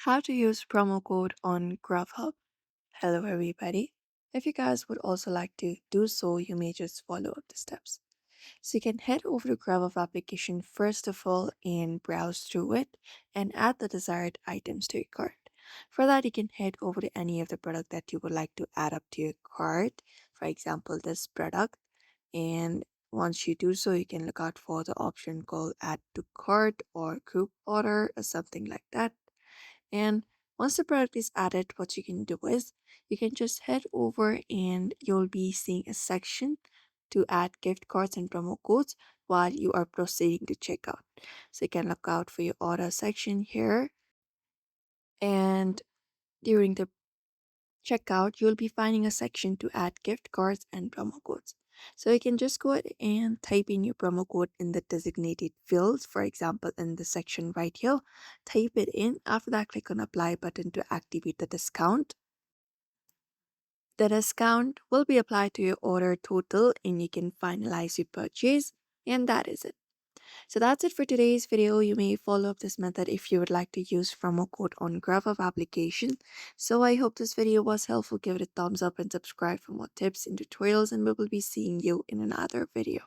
How to use promo code on Grubhub. Hello, everybody. If you guys would also like to do so, you may just follow up the steps. So you can head over to Grubhub application first of all and browse through it and add the desired items to your cart. For that, you can head over to any of the product that you would like to add up to your cart. For example, this product. And once you do so, you can look out for the option called add to cart or group order or something like that. And once the product is added, what you can do is you can just head over and you'll be seeing a section to add gift cards and promo codes while you are proceeding to checkout. So you can look out for your order section here. And during the checkout, you'll be finding a section to add gift cards and promo codes. So you can just go ahead and type in your promo code in the designated fields. For example, in the section right here, type it in. After that, click on apply button to activate the discount. The discount will be applied to your order total and you can finalize your purchase. And that is it. So that's it for today's video. You may follow up this method if you would like to use promo code on Grubhub application. So I hope this video was helpful. Give it a thumbs up and subscribe for more tips and tutorials, and we will be seeing you in another video.